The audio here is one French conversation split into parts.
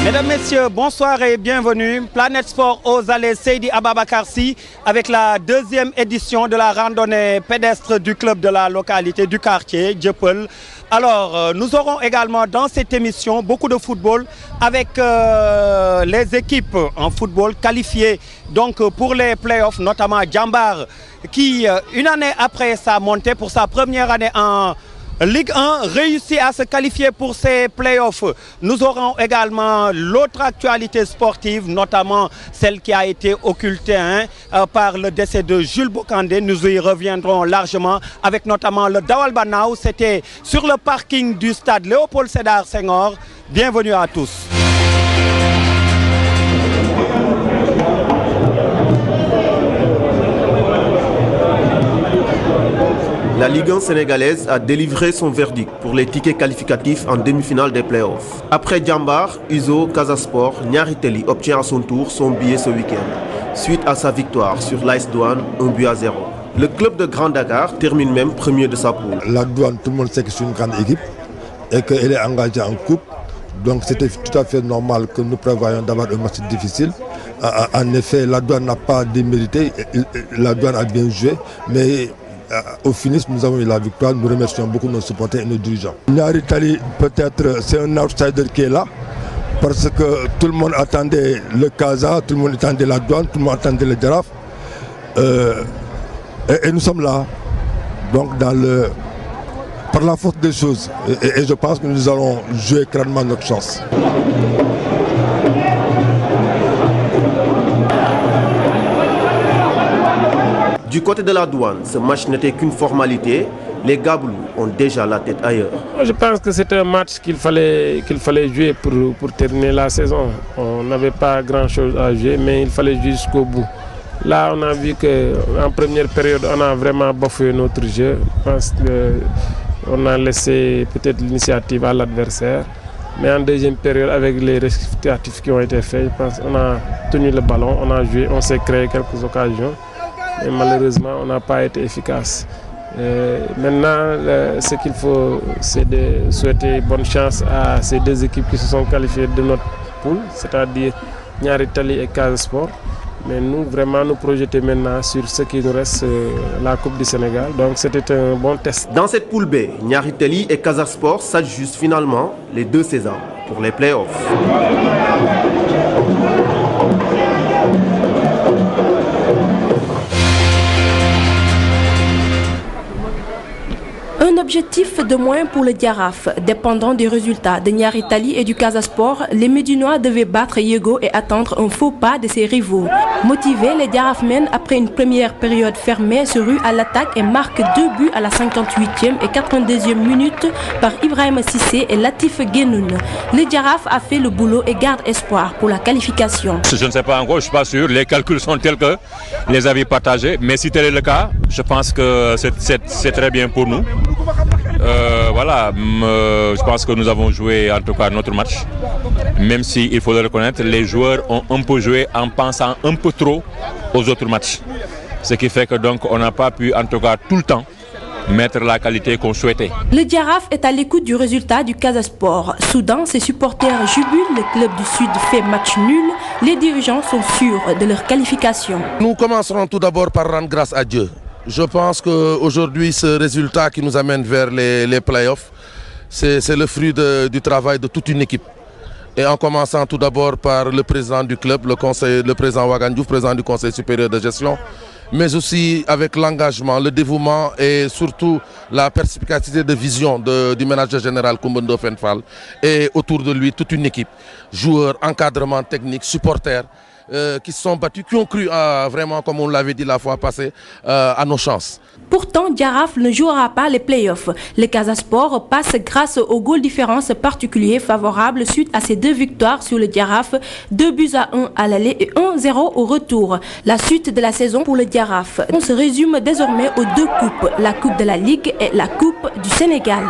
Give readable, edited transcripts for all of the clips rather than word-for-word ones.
Mesdames, Messieurs, bonsoir et bienvenue. Planète Sport aux allées Seydi Ababakar Sy avec la deuxième édition de la randonnée pédestre du club de la localité du quartier, Dieuppeul. Alors, nous aurons également dans cette émission beaucoup de football avec les équipes en football qualifiées donc, pour les playoffs, notamment Djambar qui, une année après sa montée pour sa première année en Ligue 1 réussit à se qualifier pour ces playoffs. Nous aurons également l'autre actualité sportive, notamment celle qui a été occultée par le décès de Jules Bocandé. Nous y reviendrons largement avec notamment le Dawal Banao. C'était sur le parking du stade Léopold Sédar Senghor. Bienvenue à tous. La Ligue 1 sénégalaise a délivré son verdict pour les tickets qualificatifs en demi-finale des playoffs. Après Djambar, Uzo, Casa Sport, Niary Tally obtient à son tour son billet ce week-end, suite à sa victoire sur l'AS Douanes 1-0. Le club de Grand Dakar termine même premier de sa poule. La Douane, tout le monde sait que c'est une grande équipe et qu'elle est engagée en coupe. Donc c'était tout à fait normal que nous prévoyions d'avoir un match difficile. En effet, la Douane n'a pas démérité, la Douane a bien joué, mais au finish, nous avons eu la victoire. Nous remercions beaucoup nos supporters et nos dirigeants. Niary Tally, peut-être, c'est un outsider qui est là, parce que tout le monde attendait le Casa, tout le monde attendait la Douane, tout le monde attendait le Jaraaf. Et nous sommes là, donc par la force des choses. Et je pense que nous allons jouer crânement notre chance. Du côté de la Douane, ce match n'était qu'une formalité. Les Gablous ont déjà la tête ailleurs. Je pense que c'est un match qu'il fallait jouer pour terminer la saison. On n'avait pas grand-chose à jouer, mais il fallait jouer jusqu'au bout. Là, on a vu qu'en première période, on a vraiment bafoué notre jeu. Je pense qu'on a laissé peut-être l'initiative à l'adversaire. Mais en deuxième période, avec les rectificatifs qui ont été faits, je pense qu'on a tenu le ballon, on a joué, on s'est créé quelques occasions. Et malheureusement, on n'a pas été efficace. Maintenant, ce qu'il faut, c'est de souhaiter bonne chance à ces deux équipes qui se sont qualifiées de notre poule, c'est-à-dire Niary Tally et Casa Sport. Mais nous, vraiment, nous projeter maintenant sur ce qui nous reste, la Coupe du Sénégal. Donc, c'était un bon test. Dans cette poule B, Niary Tally et Casa Sport s'ajustent finalement les deux Sésame pour les playoffs. Un objectif de moins pour le Jaraaf. Dépendant des résultats de Niary Tally et du Casa Sport, les Médinois devaient battre Yego et attendre un faux pas de ses rivaux. Motivés, les Jaraafmen, après une première période fermée, se ruent à l'attaque et marquent 2 buts à la 58e et 82e minute par Ibrahima Cissé et Latif Guenoun. Le Jaraaf a fait le boulot et garde espoir pour la qualification. Je ne sais pas encore, je ne suis pas sûr. Les calculs sont tels que les avis partagés. Mais si tel est le cas, je pense que c'est très bien pour nous. Voilà, je pense que nous avons joué en tout cas notre match. Même si, il faut le reconnaître, les joueurs ont un peu joué en pensant un peu trop aux autres matchs. Ce qui fait que donc on n'a pas pu en tout cas tout le temps mettre la qualité qu'on souhaitait. Le Jaraaf est à l'écoute du résultat du Casa Sport. Soudain, ses supporters jubilent, le club du Sud fait match nul. Les dirigeants sont sûrs de leur qualification. Nous commencerons tout d'abord par rendre grâce à Dieu. Je pense qu'aujourd'hui, ce résultat qui nous amène vers les playoffs, c'est le fruit du travail de toute une équipe. Et en commençant tout d'abord par le président du club, le président Ouagane Diouf, président du conseil supérieur de gestion, mais aussi avec l'engagement, le dévouement et surtout la perspicacité de vision du manager général Coumba Ndoffène Fall. Et autour de lui, toute une équipe, joueurs, encadrement technique, supporters, qui se sont battus, qui ont cru vraiment, comme on l'avait dit la fois passée, à nos chances. Pourtant, Jaraaf ne jouera pas les playoffs. Le Casa Sport passe grâce au goal différence particulier favorable suite à ses 2 victoires sur le Jaraaf, 2-1 à l'aller et 1-0 au retour. La suite de la saison pour le Jaraaf. On se résume désormais aux 2 coupes, la Coupe de la Ligue et la Coupe du Sénégal.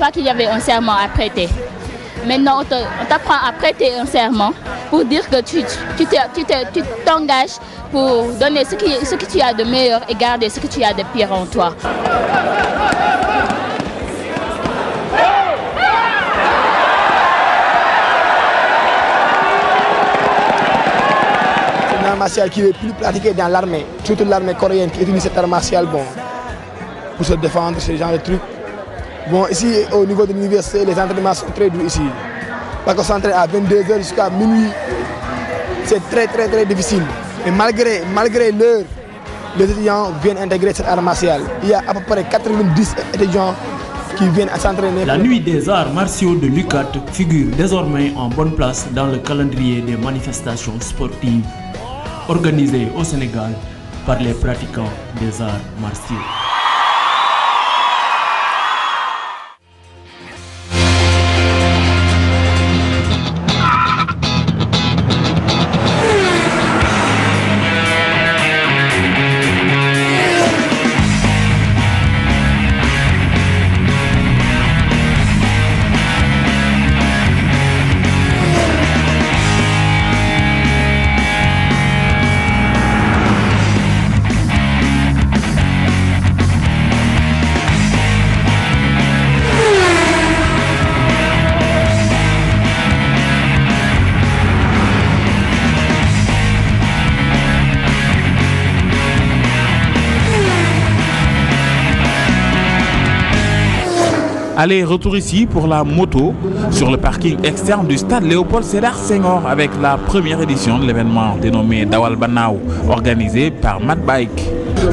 pas qu'il y avait un serment à prêter. Maintenant, on t'apprend à prêter un serment pour dire que tu t'engages pour donner ce que tu as de meilleur et garder ce que tu as de pire en toi. C'est un art martial qui est plus pratiqué dans l'armée, surtout l'armée coréenne qui utilise cet art martial pour se défendre, ce genre de trucs. Bon, ici, au niveau de l'université, les entraînements sont très durs ici. Parce qu'on s'entraîne à 22h jusqu'à minuit. C'est très difficile. Et malgré l'heure, les étudiants viennent intégrer cet art martial. Il y a à peu près 90 étudiants qui viennent à s'entraîner. La nuit des arts martiaux de l'UCAT figure désormais en bonne place dans le calendrier des manifestations sportives organisées au Sénégal par les pratiquants des arts martiaux. Allez, retour ici pour la moto sur le parking externe du stade Léopold Sédar Senghor avec la première édition de l'événement dénommé Dawal Banao organisé par Mad Bike.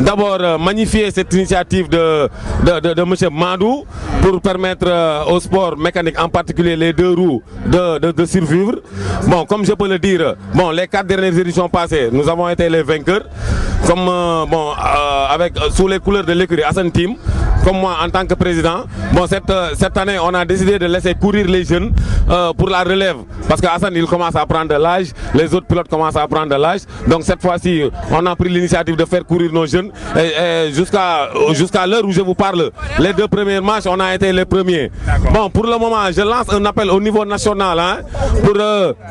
D'abord, magnifier cette initiative de M. Madou pour permettre au sport mécanique, en particulier les deux roues, de survivre. Bon, comme je peux le dire, bon, les 4 dernières éditions passées, nous avons été les vainqueurs. Comme sous les couleurs de l'écurie Hassan Team, comme moi en tant que président. Bon, cette année, on a décidé de laisser courir les jeunes pour la relève. Parce que Hassan, il commence à prendre de l'âge, les autres pilotes commencent à prendre de l'âge. Donc cette fois-ci, on a pris l'initiative de faire courir nos jeunes. Et jusqu'à l'heure où je vous parle, les 2 premiers matchs, on a été les premiers. Bon, pour le moment, je lance un appel au niveau national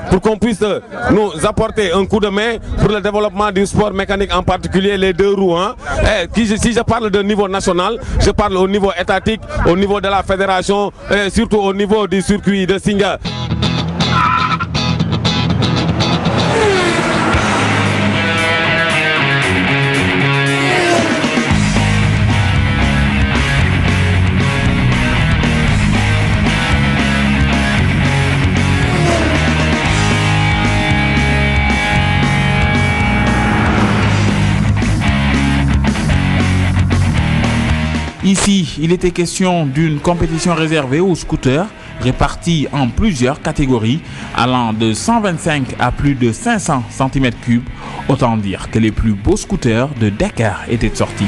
pour qu'on puisse nous apporter un coup de main pour le développement du sport mécanique, en particulier les 2 roues. Si je parle de niveau national, je parle au niveau étatique, au niveau de la fédération et surtout au niveau du circuit de Singa. Ici, il était question d'une compétition réservée aux scooters, répartis en plusieurs catégories, allant de 125 à plus de 500 cm3. Autant dire que les plus beaux scooters de Dakar étaient sortis.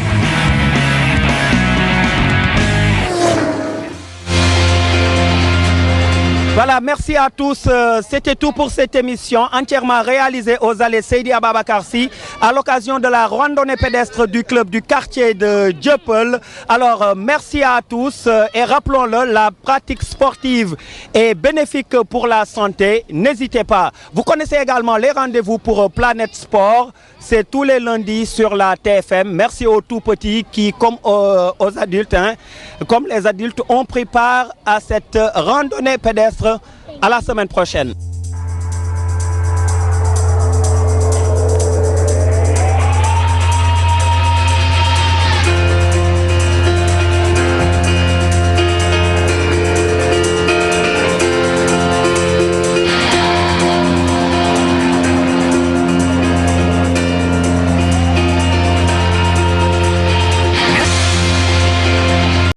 Voilà, merci à tous. C'était tout pour cette émission entièrement réalisée aux allées Seydi Ababakar Sy à l'occasion de la randonnée pédestre du club du quartier de Dieuppeul. Alors, merci à tous et rappelons-le, la pratique sportive est bénéfique pour la santé. N'hésitez pas. Vous connaissez également les rendez-vous pour Planète Sport. C'est tous les lundis sur la TFM. Merci aux tout petits qui, comme aux adultes, comme les adultes, ont pris part à cette randonnée pédestre. À la semaine prochaine.